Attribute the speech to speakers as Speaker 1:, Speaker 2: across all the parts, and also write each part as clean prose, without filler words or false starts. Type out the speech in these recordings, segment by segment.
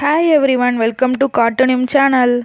Speaker 1: Hi everyone, welcome to Cartoonium channel.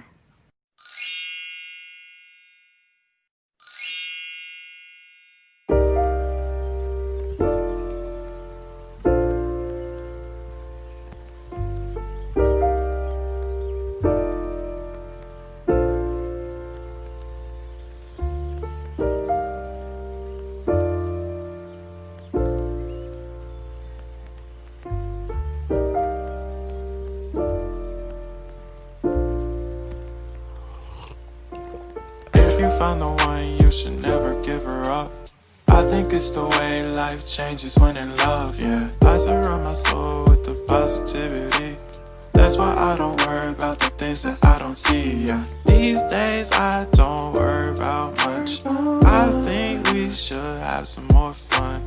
Speaker 2: If you find the one, you should never give her up. I think it's the way life changes when in love, yeah. I surround my soul with the positivity. That's why I don't worry about the things that I don't see, yeah. These days I don't worry about much. I think we should have some more fun.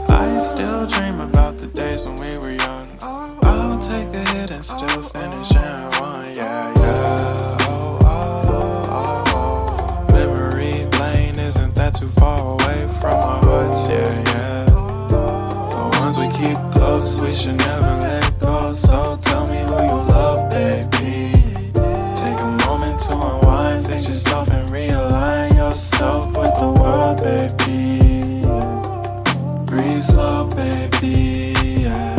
Speaker 2: I still dream about the days when we were young. I'll take a hit and still finish in one, yeah, yeah. Oh, oh, oh, oh. Memory lane isn't that too far away from our hearts, yeah, yeah. The ones we keep close, we should never let go. So tell me who you love, baby. Take a moment to unwind, fix yourself and realign yourself with the world, baby. Breathe slow, baby, yeah.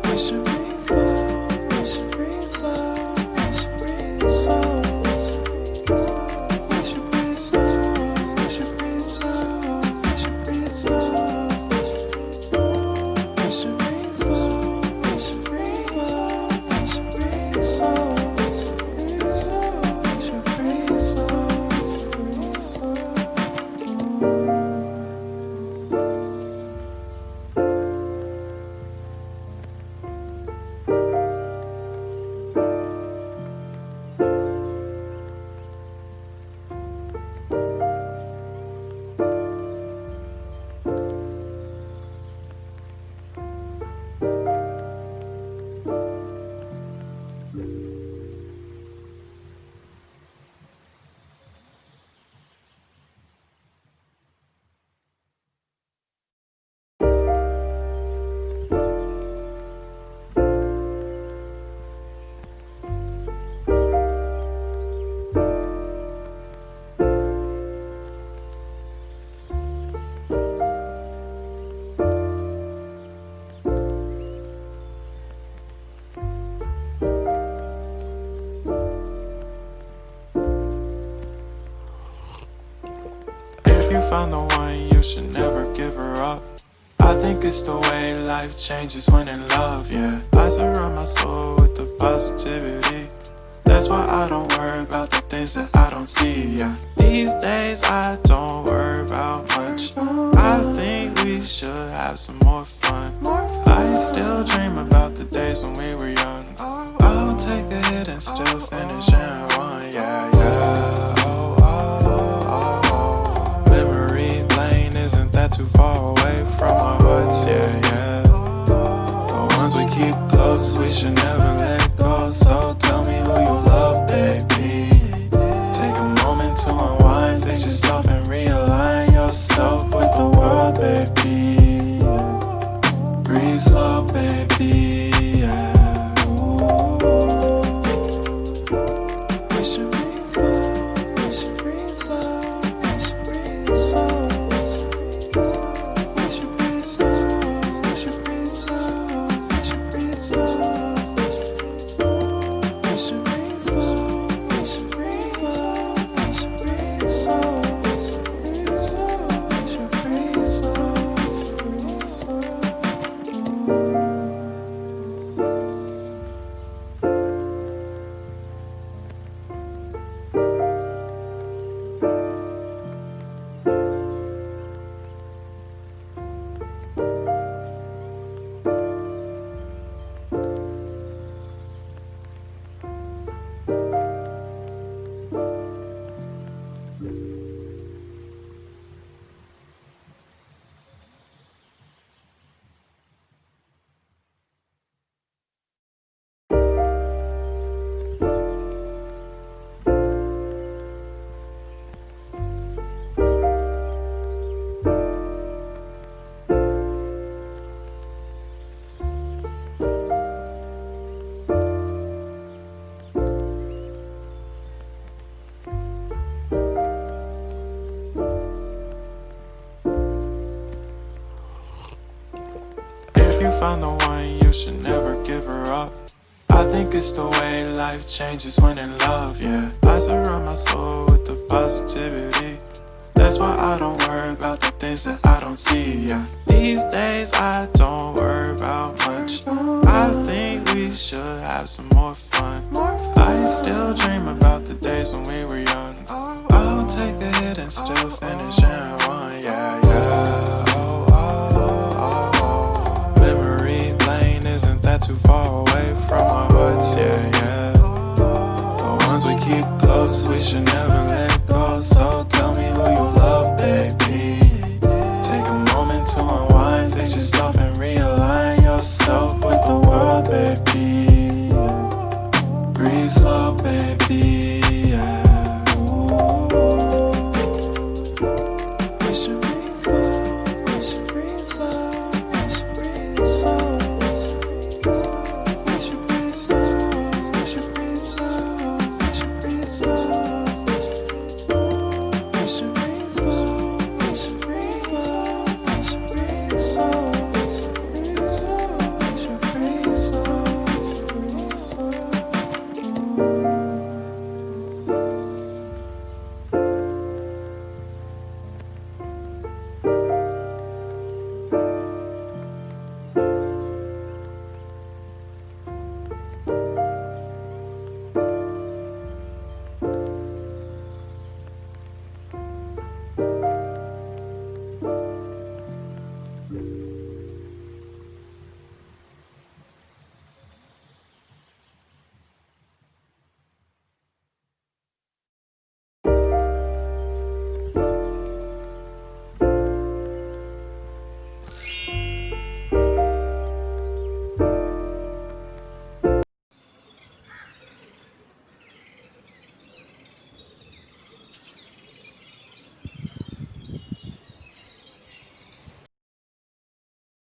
Speaker 2: We should breathe slow, we should breathe slow, we should breathe slow. We should breathe slow, we should breathe slow, we should breathe slow. We should breathe slow, we should breathe slow, we should breathe slow. We should breathe slow, breathe slow. If you find the one, you should never give her up. I think it's the way life changes when in love, yeah. I surround my soul with the positivity. That's why I don't worry about the things that I don't see, yeah. These days I don't worry about much. I think we should have some more fun. I still dream about the days when we were young. I'll take a hit and still finish in one, yeah, yeah. Oh, oh, oh, oh. Memory lane isn't that too far away from our hearts, yeah, yeah. The ones we keep close, we should never let go. So tell me who you love, baby. Take a moment to unwind, fix yourself and realign yourself with the world, baby. Breathe slow, baby, yeah. We should breathe slow, we should breathe slow, we should breathe slow. We should breathe slow, we should breathe slow, we should breathe slow. We should breathe slow, we should breathe slow, we should breathe slow. We should breathe slow, breathe slow. if you found the one, you should never give her up. I think it's the way life changes when in love, yeah. I surround my soul with the positivity. That's why I don't worry about the things that I don't see, yeah. These days I don't worry about much. I think we should have some more fun. I still dream about the days when we were young. I'll take a hit and still finish in one, yeah, yeah.